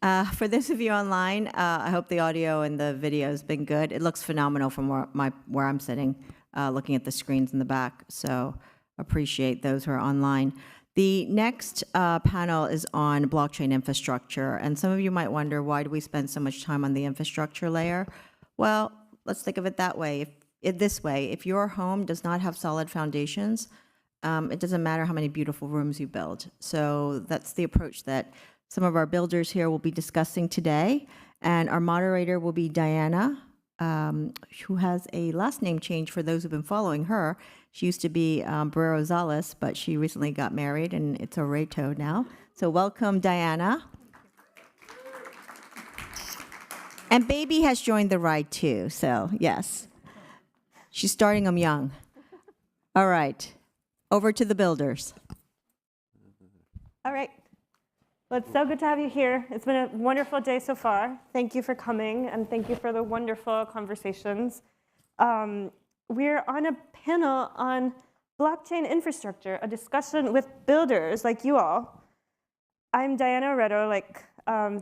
For those of you online, I hope the audio and the video has been good. It looks phenomenal from where I'm sitting, looking at the screens in the back. So appreciate those who are online. The next panel is on blockchain infrastructure. And some of you might wonder, why do we spend so much time on the infrastructure layer? Well, let's think of it that way. This way, if your home does not have solid foundations, it doesn't matter how many beautiful rooms you build. So that's the approach that some of our builders here will be discussing today. And our moderator will be Diana, who has a last name change for those who've been following her. She used to be Barrero Zales, but she recently got married, and it's Oreto now. So welcome, Diana. And baby has joined the ride too, so yes. She's starting them young. All right, over to the builders. All right. Well, it's so good to have you here. It's been a wonderful day so far. Thank you for coming, and thank you for the wonderful conversations. We're on a panel on blockchain infrastructure, a discussion with builders like you all. I'm Diana Oreto, like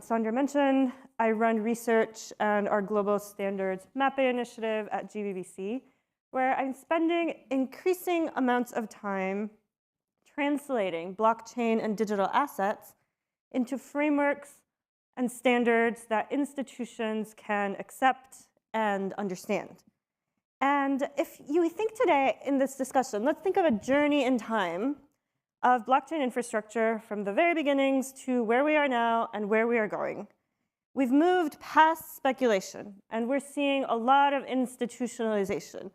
Sandra mentioned. I run research and our global standards mapping initiative at GBBC, where I'm spending increasing amounts of time translating blockchain and digital assets into frameworks and standards that institutions can accept and understand. And if you think today in this discussion, let's think of a journey in time of blockchain infrastructure from the very beginnings to where we are now and where we are going. We've moved past speculation, and we're seeing a lot of institutionalization.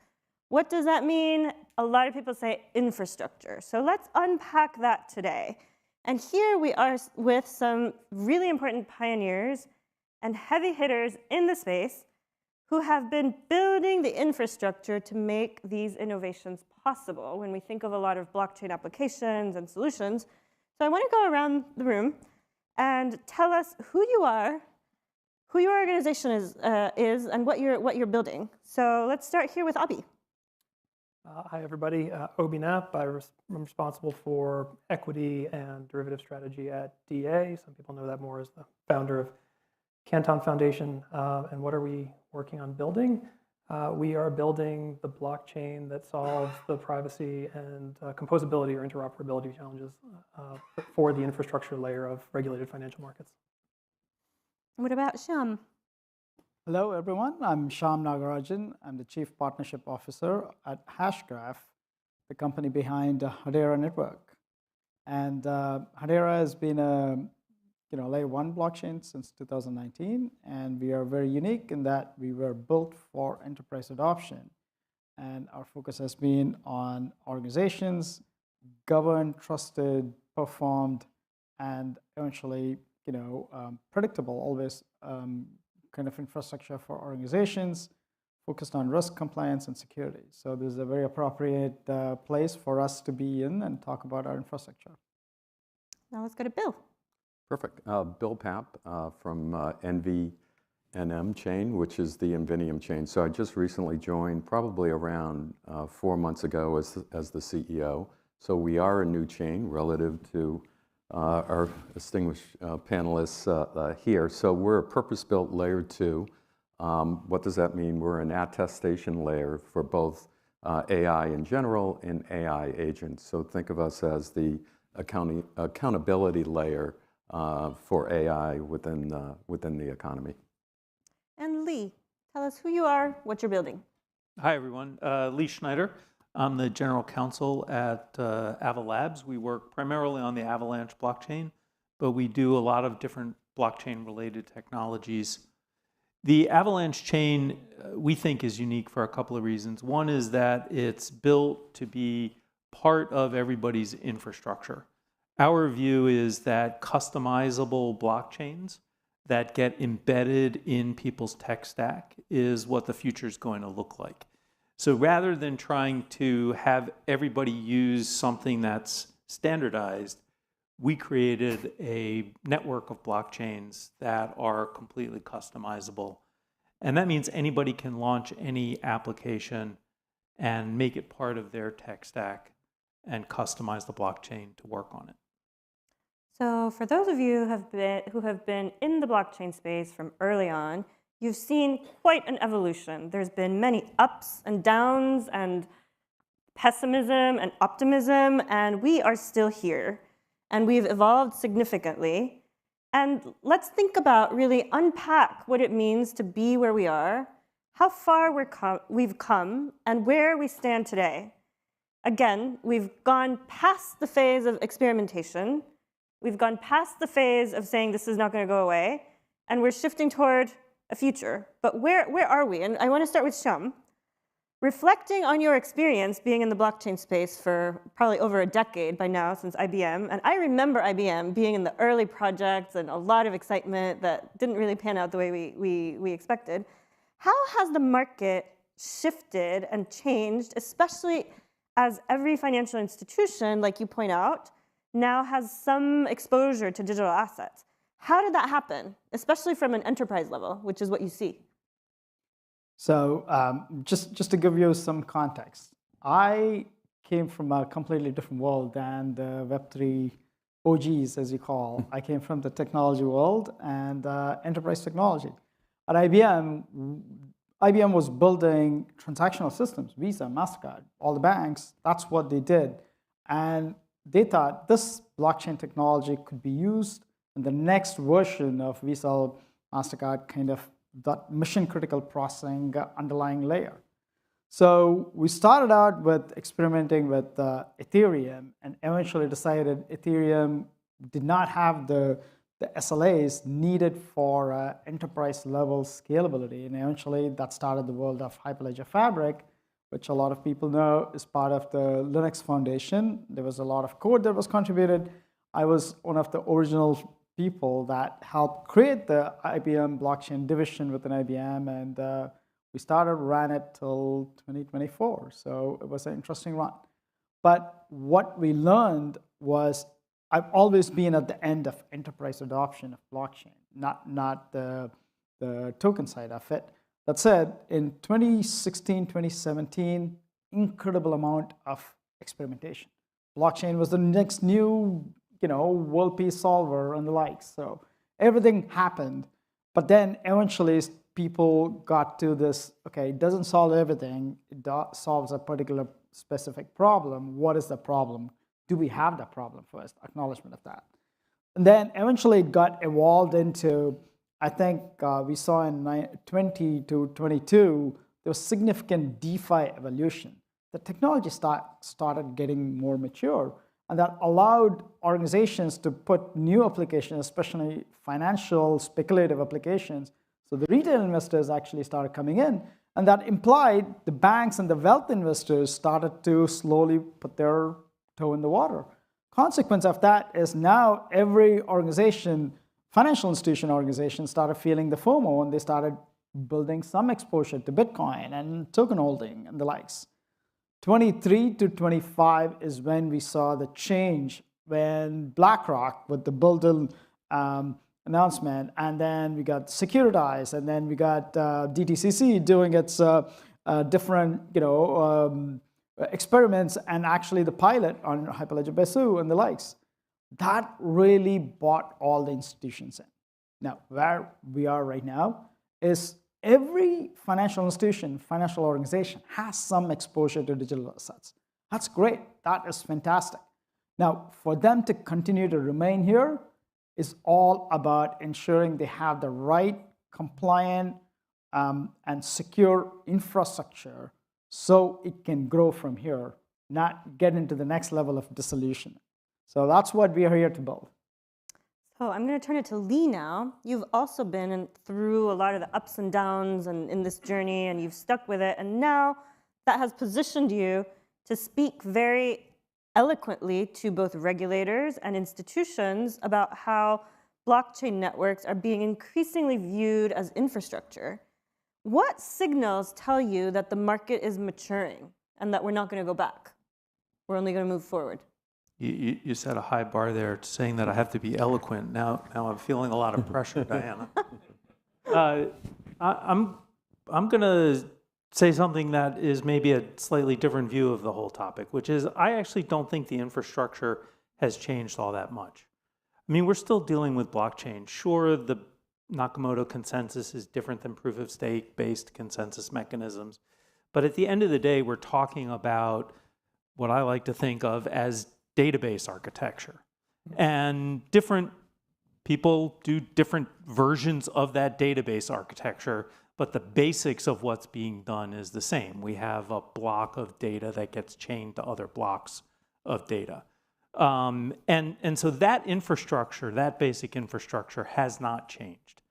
What does that mean? A lot of people say infrastructure. So let's unpack that today. And here we are with some really important pioneers and heavy hitters in the space who have been building the infrastructure to make these innovations possible when we think of a lot of blockchain applications and solutions. So I want to go around the room and tell us who you are, who your organization is and what you're building. So let's start here with Abi. Hi, everybody. Obi Knapp. I'm responsible for equity and derivative strategy at DA. Some people know that more as the founder of Canton Foundation. And what are we working on building? We are building the blockchain that solves the privacy and composability or interoperability challenges for the infrastructure layer of regulated financial markets. What about Shyam? Hello, everyone. I'm Shyam Nagarajan. I'm the Chief Partnership Officer at Hashgraph, the company behind Hedera Network. And Hedera has been a layer 1 blockchain since 2019, and we are very unique in that we were built for enterprise adoption. And our focus has been on organizations, governed, trusted, performed, and eventually, predictable, always kind of infrastructure for organizations focused on risk, compliance, and security. So this is a very appropriate place for us to be in and talk about our infrastructure. Now let's go to Bill. Perfect. Bill Papp from NVNM chain, which is the NVNM chain. So I just recently joined, probably around 4 months ago as the CEO. So we are a new chain relative to our distinguished panelists here. So we're a purpose-built layer 2. What does that mean? We're an attestation layer for both AI in general and AI agents. So think of us as the accountability layer for AI within the economy. And Lee, tell us who you are, what you're building. Hi, everyone. Lee Schneider. I'm the general counsel at Ava Labs. We work primarily on the Avalanche blockchain, but we do a lot of different blockchain-related technologies. The Avalanche chain, we think, is unique for a couple of reasons. One is that it's built to be part of everybody's infrastructure. Our view is that customizable blockchains that get embedded in people's tech stack is what the future is going to look like. So rather than trying to have everybody use something that's standardized, we created a network of blockchains that are completely customizable. And that means anybody can launch any application and make it part of their tech stack and customize the blockchain to work on it. So for those of you who have been in the blockchain space from early on, you've seen quite an evolution. There's been many ups and downs and pessimism and optimism, and we are still here. And we've evolved significantly. And let's think about, really unpack what it means to be where we are, how far we've come, and where we stand today. Again, we've gone past the phase of experimentation. We've gone past the phase of saying this is not going to go away, and we're shifting toward a future. But where are we? And I want to start with Shyam. Reflecting on your experience being in the blockchain space for probably over a decade by now, since IBM, and I remember IBM being in the early projects and a lot of excitement that didn't really pan out the way we expected. How has the market shifted and changed, especially as every financial institution, like you point out, now has some exposure to digital assets? How did that happen, especially from an enterprise level, which is what you see? So just to give you some context, I came from a completely different world than the Web3 OGs, as you call. I came from the technology world and enterprise technology. At IBM was building transactional systems, Visa, MasterCard, all the banks. That's what they did. And they thought this blockchain technology could be used in the next version of Visa, MasterCard, kind of that mission-critical processing underlying layer. So we started out with experimenting with Ethereum and eventually decided Ethereum did not have the SLAs needed for enterprise-level scalability. And eventually that started the world of Hyperledger Fabric, which a lot of people know is part of the Linux Foundation. There was a lot of code that was contributed. I was one of the original people that helped create the IBM blockchain division within IBM, and we ran it till 2024. So it was an interesting run. But what we learned was I've always been at the end of enterprise adoption of blockchain, not the token side of it. That said, in 2016, 2017, incredible amount of experimentation. Blockchain was the next new world peace solver and the likes. So everything happened. But then eventually people got to this, okay, it doesn't solve everything. It solves a particular specific problem. What is the problem? Do we have that problem first? Acknowledgement of that. And then eventually it got evolved into, I think we saw in 20 to 22, there was significant DeFi evolution. The technology started getting more mature. And that allowed organizations to put new applications, especially financial speculative applications. So the retail investors actually started coming in. And that implied the banks and the wealth investors started to slowly put their toe in the water. Consequence of that is now every organization, financial institution organization, started feeling the FOMO, and they started building some exposure to Bitcoin and token holding and the likes. 23 to 25 is when we saw the change, when BlackRock with the Build announcement, and then we got Securitize, and then we got DTCC doing its different experiments, and actually the pilot on Hyperledger Besu and the likes. That really brought all the institutions in. Now, where we are right now is every financial institution, financial organization has some exposure to digital assets. That's great. That is fantastic. Now, for them to continue to remain here is all about ensuring they have the right compliant and secure infrastructure so it can grow from here, not get into the next level of dissolution. So that's what we are here to build. So I'm going to turn it to Lee now. You've also been through a lot of the ups and downs and in this journey, and you've stuck with it. And now that has positioned you to speak very eloquently to both regulators and institutions about how blockchain networks are being increasingly viewed as infrastructure. What signals tell you that the market is maturing and that we're not going to go back? We're only going to move forward. You set a high bar there, saying that I have to be eloquent. Now I'm feeling a lot of pressure, Diana. I'm going to say something that is maybe a slightly different view of the whole topic, which is I actually don't think the infrastructure has changed all that much. I mean, we're still dealing with blockchain. Sure, the Nakamoto consensus is different than proof of stake-based consensus mechanisms. But at the end of the day, we're talking about what I like to think of as database architecture. And different people do different versions of that database architecture, but the basics of what's being done is the same. We have a block of data that gets chained to other blocks of data. And so that infrastructure, that basic infrastructure has not changed.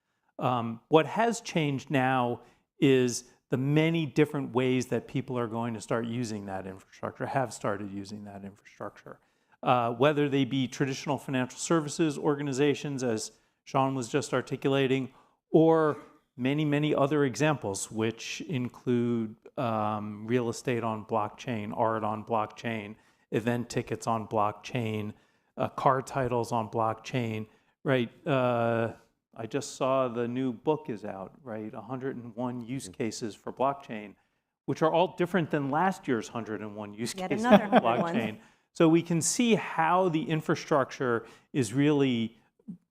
What has changed now is the many different ways that people are going to start using that infrastructure, have started using that infrastructure. Whether they be traditional financial services organizations, as Sean was just articulating, or many, many other examples, which include real estate on blockchain, art on blockchain, event tickets on blockchain, car titles on blockchain, right? I just saw the new book is out, right? 101 use cases for blockchain, which are all different than last year's 101 use Yet cases another for 101. blockchain. So we can see how the infrastructure is really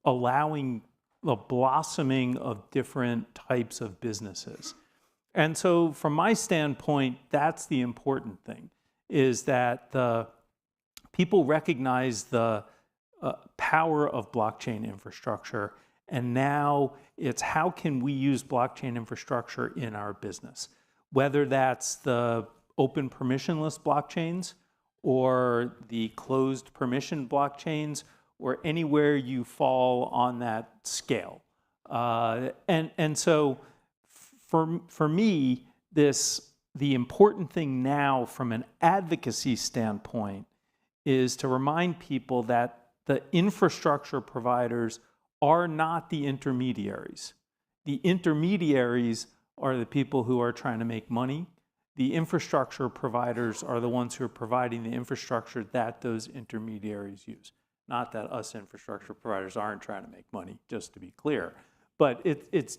allowing the blossoming of different types of businesses. And so from my standpoint, that's the important thing, is that the people recognize the power of blockchain infrastructure, and now it's how can we use blockchain infrastructure in our business, whether that's the open permissionless blockchains or the closed permission blockchains, or anywhere you fall on that scale. And so for me, the important thing now from an advocacy standpoint is to remind people that the infrastructure providers are not the intermediaries. The intermediaries are the people who are trying to make money. The infrastructure providers are the ones who are providing the infrastructure that those intermediaries use. Not that us infrastructure providers aren't trying to make money, just to be clear, but it's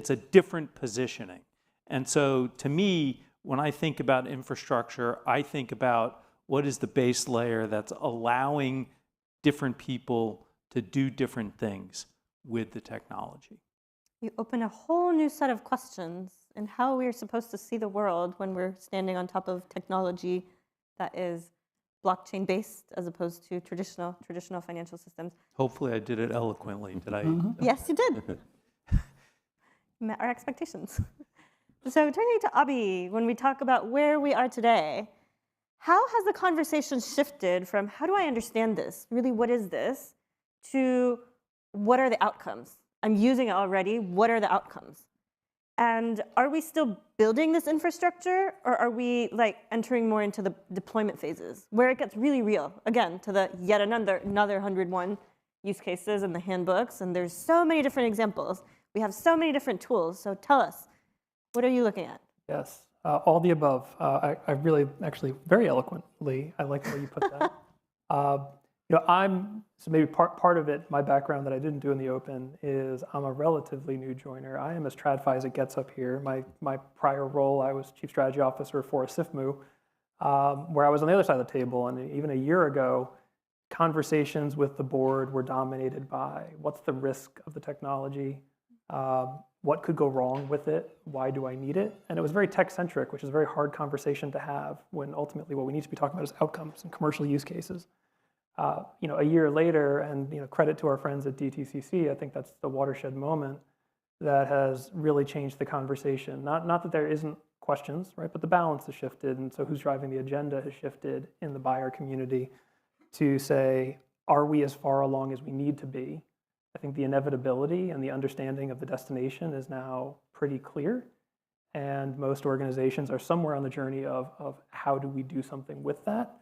a different positioning. And so to me, when I think about infrastructure, I think about what is the base layer that's allowing different people to do different things with the technology. You open a whole new set of questions in how we're supposed to see the world when we're standing on top of technology that is blockchain based as opposed to traditional financial systems. Hopefully I did it eloquently. Did I? Yes, you did. Met our expectations. So turning to Abi, when we talk about where we are today, how has the conversation shifted from how do I understand this, really what is this, to what are the outcomes? I'm using it already, what are the outcomes? And are we still building this infrastructure, or are we like entering more into the deployment phases where it gets really real? Again, to the yet another 101 use cases in the handbooks, and there's so many different examples. We have so many different tools, so tell us, what are you looking at? Yes, all the above. I really, actually, very eloquently, I like the way you put that. So maybe part of it, my background that I didn't do in the open is I'm a relatively new joiner. I am as TradFi as it gets up here. My prior role, I was Chief Strategy Officer for a SIFMU, where I was on the other side of the table. And even a year ago, conversations with the board were dominated by what's the risk of the technology, what could go wrong with it, why do I need it? And it was very tech-centric, which is a very hard conversation to have when ultimately what we need to be talking about is outcomes and commercial use cases. A year later, and credit to our friends at DTCC, I think that's the watershed moment that has really changed the conversation. Not that there isn't questions, right? But the balance has shifted, and so who's driving the agenda has shifted in the buyer community to say, are we as far along as we need to be? I think the inevitability and the understanding of the destination is now pretty clear, and most organizations are somewhere on the journey of how do we do something with that.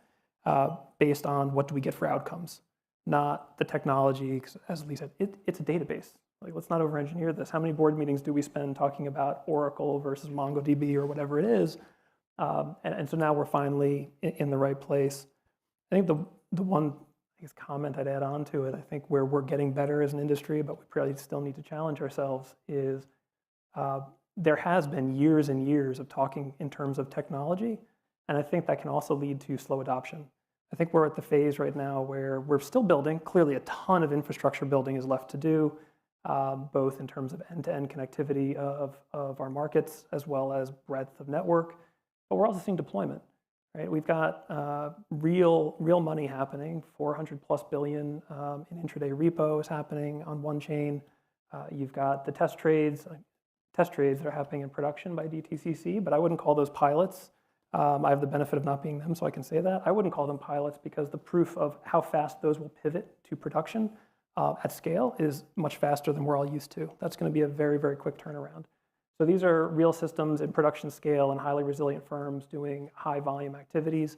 Based on what do we get for outcomes, not the technology. As Lee said, it's a database. Like, let's not over-engineer this. How many board meetings do we spend talking about Oracle versus MongoDB or whatever it is? And so now we're finally in the right place. I think the one comment I'd add on to it, I think where we're getting better as an industry, but we probably still need to challenge ourselves, is there has been years and years of talking in terms of technology. And I think that can also lead to slow adoption. I think we're at the phase right now where we're still building. Clearly, a ton of infrastructure building is left to do, both in terms of end-to-end connectivity of our markets as well as breadth of network. But we're also seeing deployment, right? We've got real money happening. 400+ billion in intraday repo is happening on one chain. You've got the test trades that are happening in production by DTCC, but I wouldn't call those pilots. I have the benefit of not being them, so I can say that. I wouldn't call them pilots because the proof of how fast those will pivot to production at scale is much faster than we're all used to. That's going to be a very, very quick turnaround. So these are real systems in production scale and highly resilient firms doing high volume activities.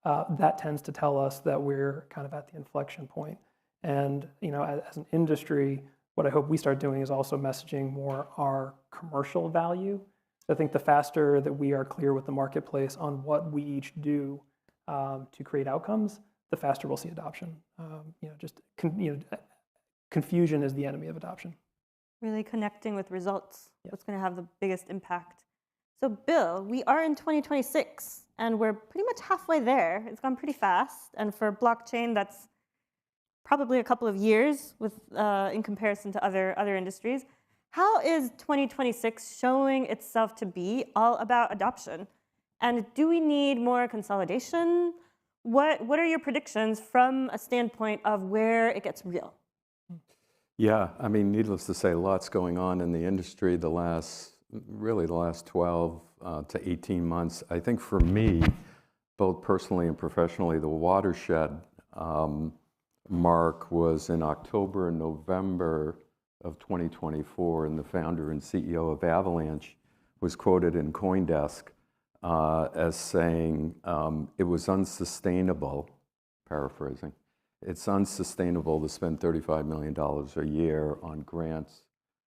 That tends to tell us that we're kind of at the inflection point. And as an industry, what I hope we start doing is also messaging more our commercial value. I think the faster that we are clear with the marketplace on what we each do to create outcomes, the faster we'll see adoption. Confusion is the enemy of adoption. Really connecting with results. Yep. What's going to have the biggest impact. So Bill, we are in 2026, and we're pretty much halfway there. It's gone pretty fast. And for blockchain, that's probably a couple of years in comparison to other industries. How is 2026 showing itself to be all about adoption? And do we need more consolidation? What are your predictions from a standpoint of where it gets real? Yeah, I mean, needless to say, lots going on in the industry the last 12 to 18 months. I think for me, both personally and professionally, the watershed mark was in October and November of 2024, and the founder and CEO of Avalanche was quoted in CoinDesk as saying it was unsustainable, paraphrasing, it's unsustainable to spend $35 million a year on grants,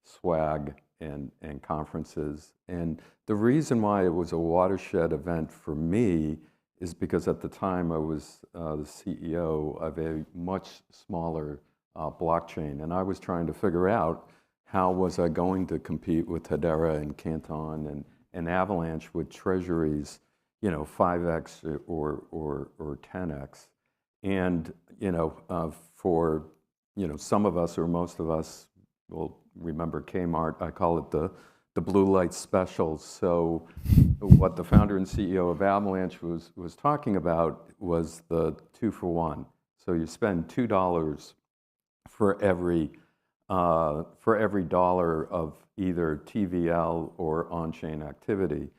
swag, and conferences. And the reason why it was a watershed event for me is because at the time I was the CEO of a much smaller blockchain, and I was trying to figure out how was I going to compete with Hedera and Canton and Avalanche with treasuries, 5x or 10x, and for some of us or most of us will remember Kmart. I call it the blue light specials. So what the founder and CEO of Avalanche was talking about was the 2-for-1. So you spend $2 for every dollar of either TVL or on-chain activity.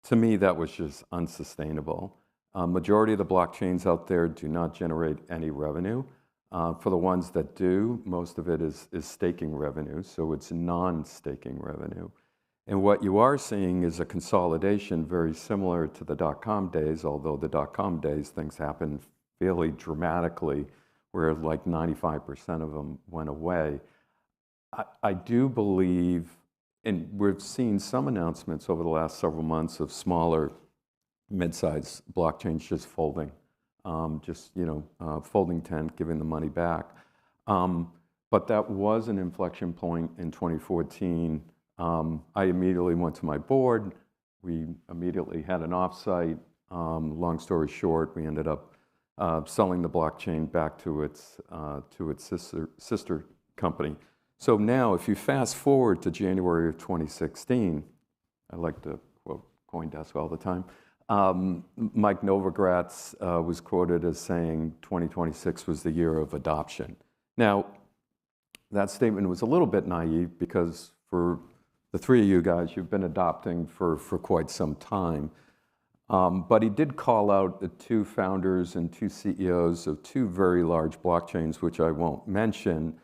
To me, that was just unsustainable. Majority of the blockchains out there do not generate any revenue. For the ones that do, most of it is staking revenue, so it's non-staking revenue. And what you are seeing is a consolidation very similar to the dot-com days, although the dot-com days, things happened fairly dramatically, where like 95% of them went away. I do believe, and we've seen some announcements over the last several months of smaller, mid-sized blockchains just folding, folding tent, giving the money back. But that was an inflection point in 2014. I immediately went to my board. We immediately had an offsite. Long story short, we ended up selling the blockchain back to its sister company. So now, if you fast forward to January of 2016, I like to quote CoinDesk all the time. Mike Novogratz was quoted as saying 2026 was the year of adoption. Now, that statement was a little bit naive because for the three of you guys, you've been adopting for quite some time. But he did call out the two founders and two CEOs of two very large blockchains, which I won't mention,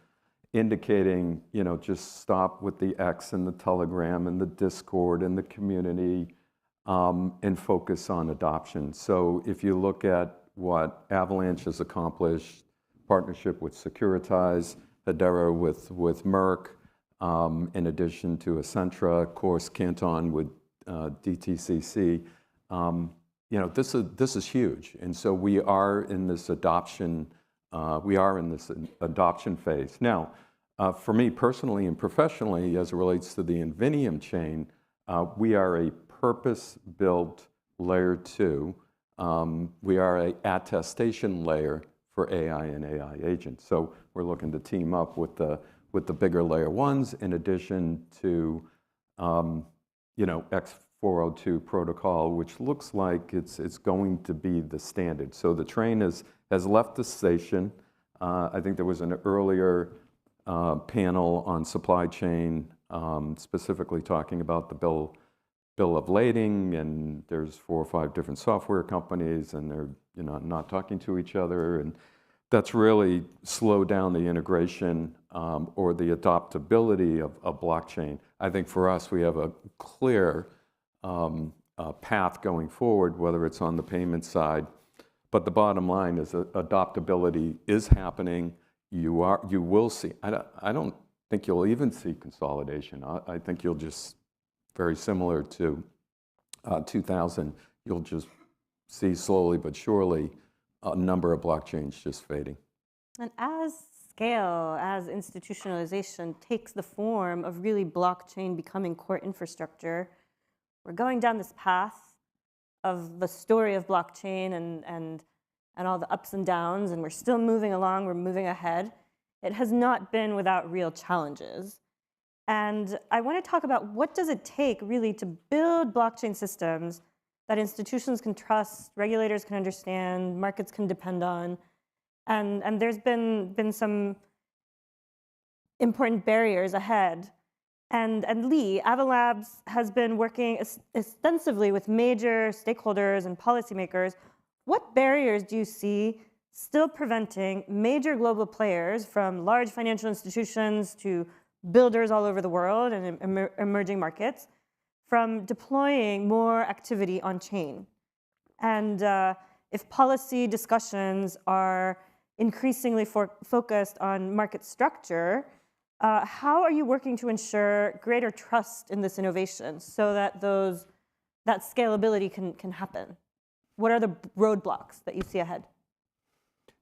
indicating, just stop with the X and the Telegram and the Discord and the community and focus on adoption. So if you look at what Avalanche has accomplished, partnership with Securitize, Hedera with Merck, in addition to Accentra, of course, Canton with DTCC, this is huge. And so we are in this adoption phase. Now, for me personally and professionally, as it relates to the NVNM chain, we are a purpose-built layer 2 We are a attestation layer for AI and AI agents. So we're looking to team up with the bigger layer ones in addition to, X402 protocol, which looks like it's going to be the standard. So the train has left the station. I think there was an earlier panel on supply chain, specifically talking about the bill of lading, and there's 4 or 5 different software companies, and they're not talking to each other, and that's really slowed down the integration or the adoptability of blockchain. I think for us, we have a clear path going forward, whether it's on the payment side. But the bottom line is adoptability is happening. You will see. I don't think you'll even see consolidation. I think you'll just, very similar to 2000, you'll just see slowly but surely a number of blockchains just fading. And as scale, as institutionalization takes the form of really blockchain becoming core infrastructure, we're going down this path of the story of blockchain and all the ups and downs, and we're still moving along, we're moving ahead. It has not been without real challenges. And I want to talk about what does it take really to build blockchain systems that institutions can trust, regulators can understand, markets can depend on. And there's been some important barriers ahead. And Lee, Avalabs has been working extensively with major stakeholders and policymakers. What barriers do you see still preventing major global players, from large financial institutions to builders all over the world and emerging markets, from deploying more activity on chain? And if policy discussions are increasingly focused on market structure, how are you working to ensure greater trust in this innovation so that that scalability can happen? What are the roadblocks that you see ahead?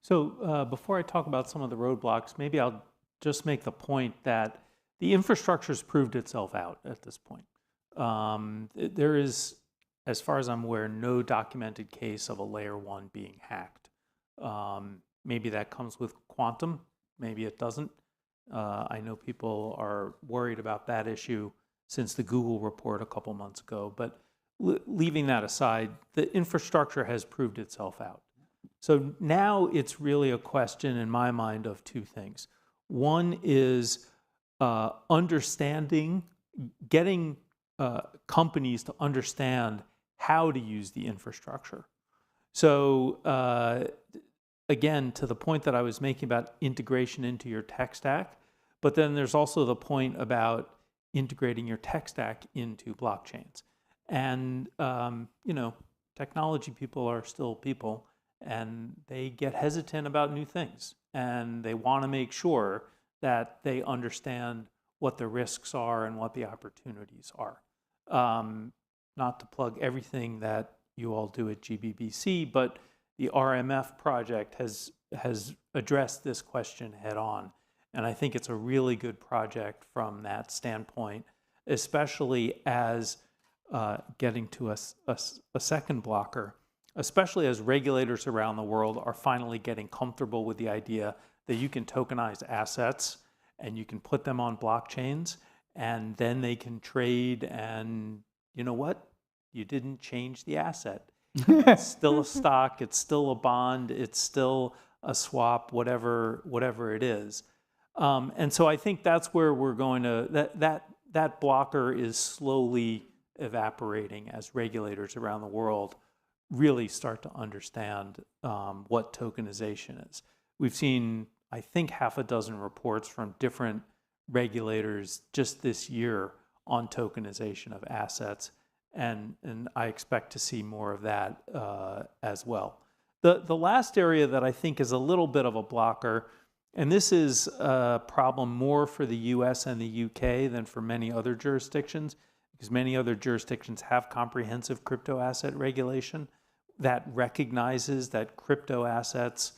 So before I talk about some of the roadblocks, maybe I'll just make the point that the infrastructure's proved itself out at this point. There is, as far as I'm aware, no documented case of a layer 1 being hacked. Maybe that comes with quantum, maybe it doesn't. I know people are worried about that issue since the Google report a couple months ago, but leaving that aside, the infrastructure has proved itself out. So now it's really a question in my mind of 2 things. One is understanding, getting companies to understand how to use the infrastructure. So again, to the point that I was making about integration into your tech stack, but then there's also the point about integrating your tech stack into blockchains. And, technology people are still people, and they get hesitant about new things. And they want to make sure that they understand what the risks are and what the opportunities are. Not to plug everything that you all do at GBBC, but the RMF project has addressed this question head on. And I think it's a really good project from that standpoint, especially as getting to a second blocker, especially as regulators around the world are finally getting comfortable with the idea that you can tokenize assets and you can put them on blockchains, and then they can trade, and you know what? You didn't change the asset. It's still a stock, it's still a bond, it's still a swap, whatever it is. And so I think that's where we're going to, that blocker is slowly evaporating as regulators around the world really start to understand what tokenization is. We've seen, I think, 6 reports from different regulators just this year on tokenization of assets, and I expect to see more of that as well. The last area that I think is a little bit of a blocker, and this is a problem more for the US and the UK than for many other jurisdictions, because many other jurisdictions have comprehensive crypto asset regulation that recognizes that crypto assets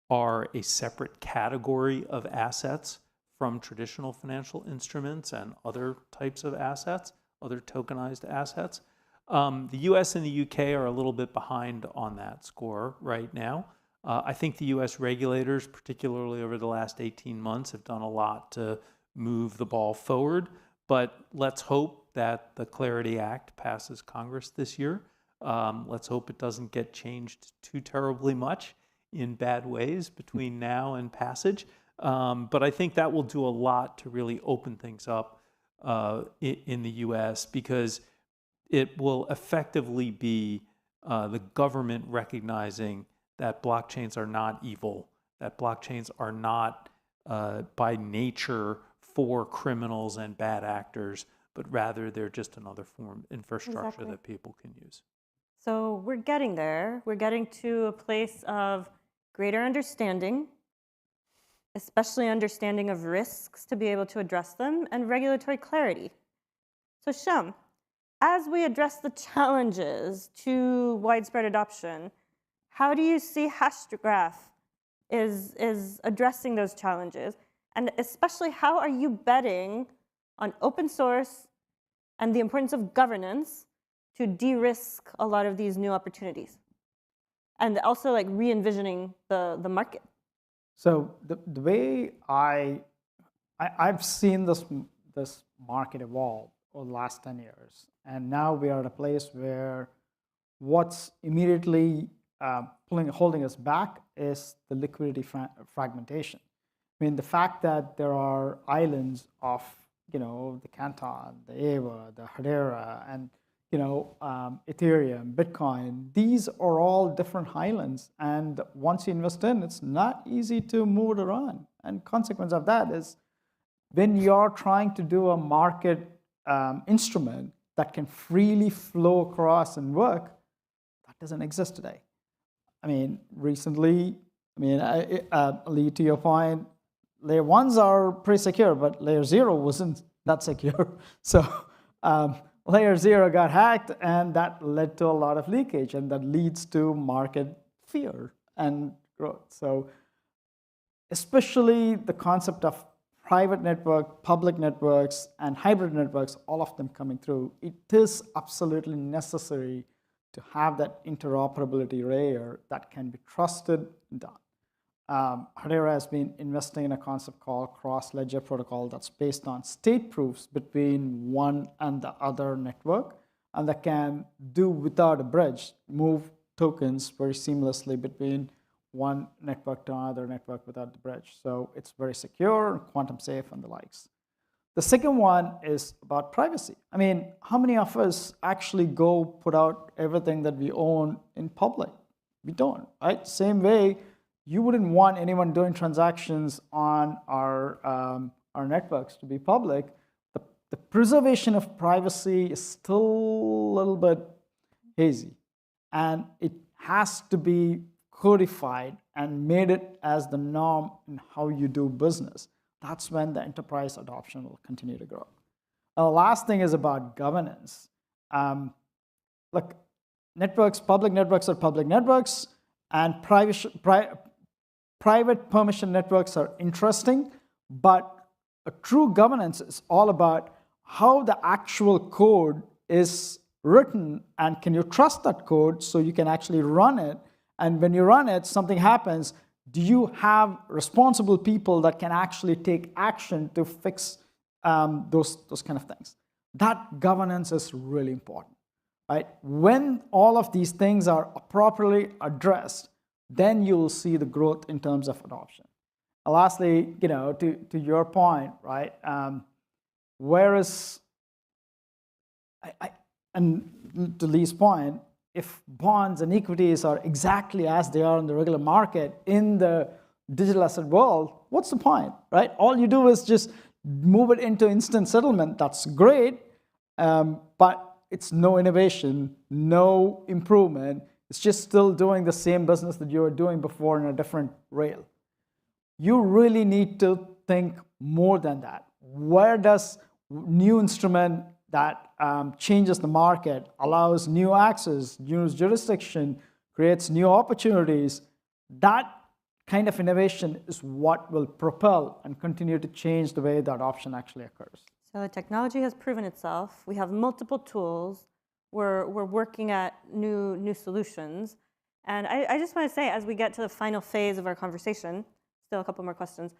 are a separate category of assets from traditional financial instruments and other types of assets, other tokenized assets. The US and the UK are a little bit behind on that score right now. I think the US regulators, particularly over the last 18 months, have done a lot to move the ball forward. But let's hope that the Clarity Act passes Congress this year. Let's hope it doesn't get changed too terribly much in bad ways between now and passage. But I think that will do a lot to really open things up in the US, because it will effectively be the government recognizing that blockchains are not evil, that blockchains are not by nature for criminals and bad actors, but rather they're just another form of infrastructure Exactly. that people can use. So we're getting there. We're getting to a place of greater understanding, especially understanding of risks to be able to address them, and regulatory clarity. So Shyam, as we address the challenges to widespread adoption, how do you see Hashgraph is addressing those challenges? And especially, how are you betting on open source and the importance of governance to de-risk a lot of these new opportunities? And also like re-envisioning the market. So the way I've seen this market evolve over the last 10 years, and now we are at a place where what's immediately holding us back is the liquidity fragmentation. I mean, the fact that there are islands of, the Canton, the Ava, the Hedera, and Ethereum, Bitcoin, these are all different islands. And once you invest in, it's not easy to move it around. And consequence of that is when you're trying to do a market instrument that can freely flow across and work, that doesn't exist today. I mean, recently, Lee, to your point, layer ones are pretty secure, but layer 0 wasn't that secure. So layer 0 got hacked, and that led to a lot of leakage, and that leads to market fear and growth. So especially the concept of private network, public networks, and hybrid networks, all of them coming through, it is absolutely necessary to have that interoperability layer that can be trusted and done. Hedera has been investing in a concept called cross-ledger protocol that's based on state proofs between one and the other network, and that can do without a bridge, move tokens very seamlessly between one network to another network without the bridge. So it's very secure, quantum safe, and the likes. The second one is about privacy. I mean, how many of us actually go put out everything that we own in public? We don't, right? Same way, you wouldn't want anyone doing transactions on our networks to be public. The preservation of privacy is still a little bit hazy, and it has to be codified and made it as the norm in how you do business. That's when the enterprise adoption will continue to grow. The last thing is about governance. Look, networks, public networks are public networks, and private permission networks are interesting, but a true governance is all about how the actual code is written, and can you trust that code so you can actually run it? And when you run it, something happens, do you have responsible people that can actually take action to fix those kind of things? That governance is really important, right? When all of these things are properly addressed, then you will see the growth in terms of adoption. And lastly, to your point, right? And to Lee's point, if bonds and equities are exactly as they are in the regular market in the digital asset world, what's the point, right? All you do is just move it into instant settlement. That's great, but it's no innovation, no improvement. It's just still doing the same business that you were doing before in a different rail. You really need to think more than that. Where does new instrument that changes the market, allows new access, new jurisdiction, creates new opportunities, that kind of innovation is what will propel and continue to change the way the adoption actually occurs. So the technology has proven itself. We have multiple tools. we're working at new solutions. And I just want to say, as we get to the final phase of our conversation, still a couple more questions,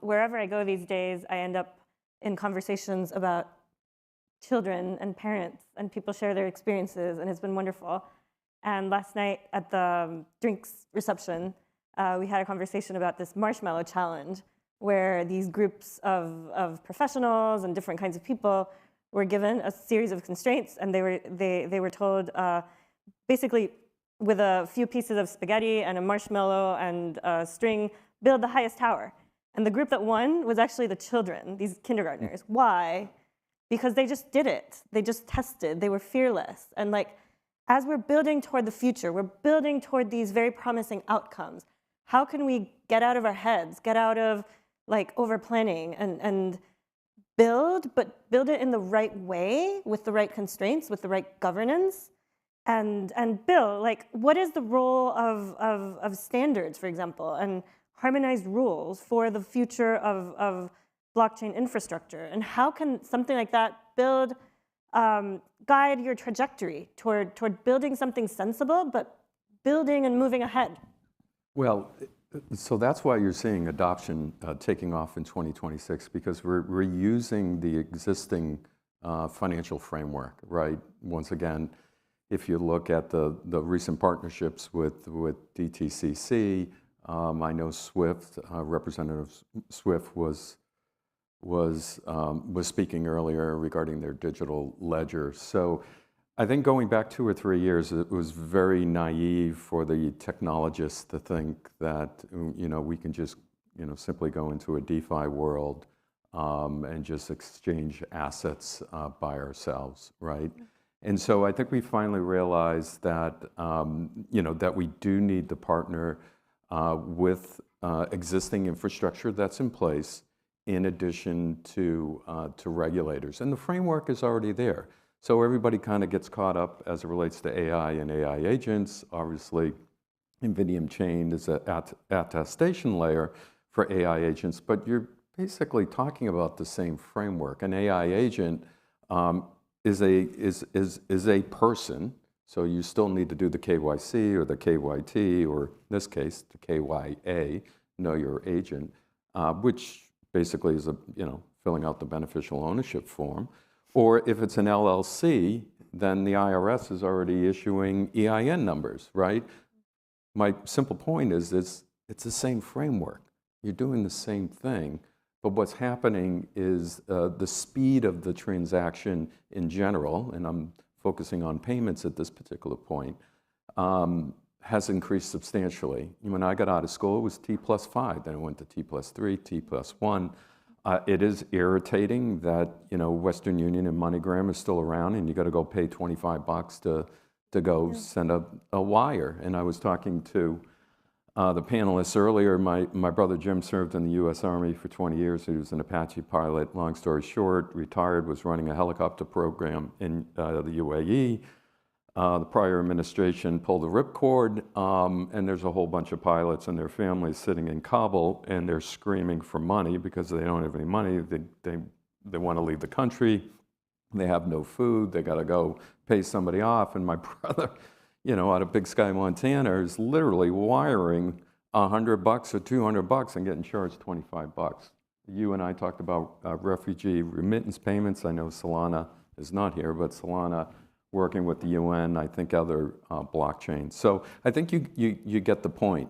wherever I go these days, I end up in conversations about children and parents, and people share their experiences, and it's been wonderful. And last night at the drinks reception, we had a conversation about this marshmallow challenge, where these groups of professionals and different kinds of people were given a series of constraints, and they were told basically with a few pieces of spaghetti and a marshmallow and a string, build the highest tower. And the group that won was actually the children, these kindergartners. Why? Because they just did it. They just tested. They were fearless. And like, as we're building toward the future, we're building toward these very promising outcomes. How can we get out of our heads, get out of like over planning and build, but build it in the right way with the right constraints, with the right governance? And Bill, like, what is the role of standards, for example, and harmonized rules for the future of blockchain infrastructure? And how can something like that build, guide your trajectory toward building something sensible, but building and moving ahead? Well, so that's why you're seeing adoption taking off in 2026, because we're using the existing financial framework, right? Once again, if you look at the recent partnerships with DTCC, I know Swift, Representative Swift was speaking earlier regarding their digital ledger. So I think going back 2 or 3 years, it was very naive for the technologists to think that we can just simply go into a DeFi world and just exchange assets by ourselves, right? And so I think we finally realized that that we do need to partner with existing infrastructure that's in place, in addition to regulators. And the framework is already there. So everybody kind of gets caught up as it relates to AI and AI agents. Obviously, NVNM chain is an attestation layer for AI agents, but you're basically talking about the same framework. An AI agent is a person, so you still need to do the KYC or the KYT, or in this case, the KYA, know your agent, which basically is filling out the beneficial ownership form. Or if it's an LLC, then the IRS is already issuing EIN numbers, right? My simple point is it's the same framework. You're doing the same thing, but what's happening is the speed of the transaction in general, and I'm focusing on payments at this particular point, has increased substantially. When I got out of school, it was T+5, then it went to T+3, T+1. It is irritating that Western Union and MoneyGram is still around, and you got to go pay $25 to go send a wire. And I was talking to the panelists earlier. My brother Jim served in the U.S. Army for 20 years. He was an Apache pilot. Long story short, retired, was running a helicopter program in the UAE. The prior administration pulled the ripcord, and there's a whole bunch of pilots and their families sitting in Kabul, and they're screaming for money because they don't have any money. They want to leave the country. They have no food. They got to go pay somebody off. And my brother, out of Big Sky, Montana, is literally wiring $100 or $200 and getting charged $25. You and I talked about refugee remittance payments. I know Solana is not here, but Solana working with the UN, I think other blockchains. So I think you get the point.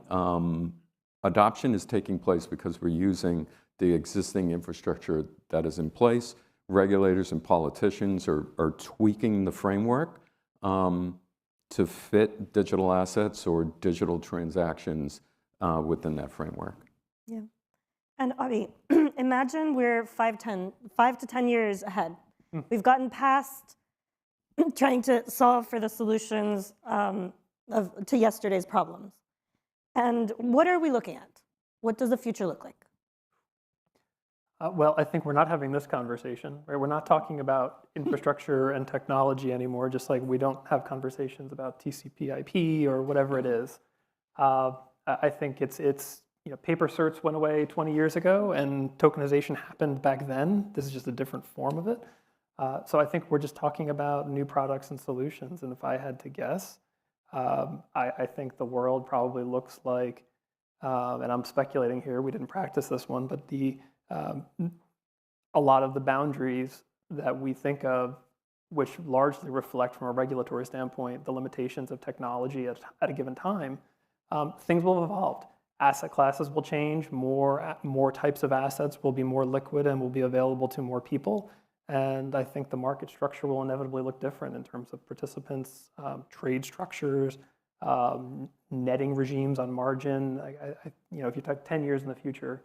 Adoption is taking place because we're using the existing infrastructure that is in place. Regulators and politicians are tweaking the framework to fit digital assets or digital transactions within that framework. Yeah. And Avi, imagine we're 5 to 10 years ahead. We've gotten past trying to solve for the solutions to yesterday's problems. And what are we looking at? What does the future look like? Well, I think we're not having this conversation, right? We're not talking about infrastructure and technology anymore, just like we don't have conversations about TCP/IP or whatever it is. I think it's paper certs went away 20 years ago, and tokenization happened back then. This is just a different form of it. So I think we're just talking about new products and solutions. And if I had to guess, I think the world probably looks like, and I'm speculating here, we didn't practice this one, but a lot of the boundaries that we think of, which largely reflect from a regulatory standpoint the limitations of technology at a given time, things will have evolved. Asset classes will change, more types of assets will be more liquid and will be available to more people. And I think the market structure will inevitably look different in terms of participants, trade structures, netting regimes on margin. If you take 10 years in the future,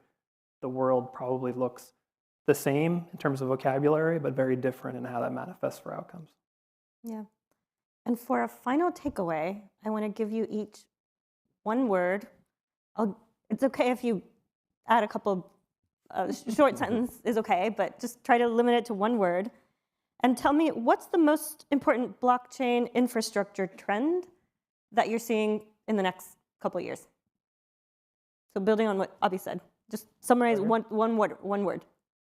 the world probably looks the same in terms of vocabulary, but very different in how that manifests for outcomes. Yeah. And for a final takeaway, I want to give you each one word. It's okay if you add a couple short sentence is okay, but just try to limit it to one word. And tell me, what's the most important blockchain infrastructure trend that you're seeing in the next couple of years? So building on what Abhi said, just summarize one word.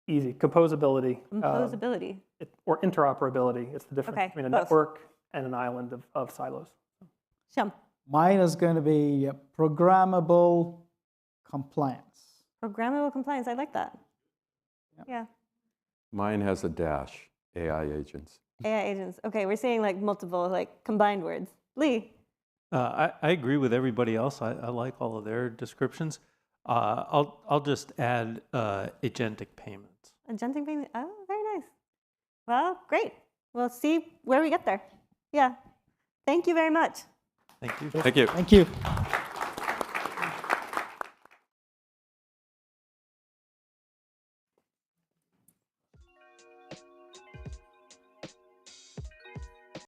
Easy. Composability. Composability. Or interoperability. It's the difference between a network and an island of silos. Shyam. Mine is going to be programmable compliance. Programmable compliance. I like that. Yeah. Mine has a dash, AI agents. AI agents. Okay, we're seeing like multiple combined words. Lee. I agree with everybody else. I like all of their descriptions. I'll just add agentic payments. Agentic payment. Oh, very nice. Well, great. We'll see where we get there. Yeah. Thank you very much. Thank you. Thank you. Thank you.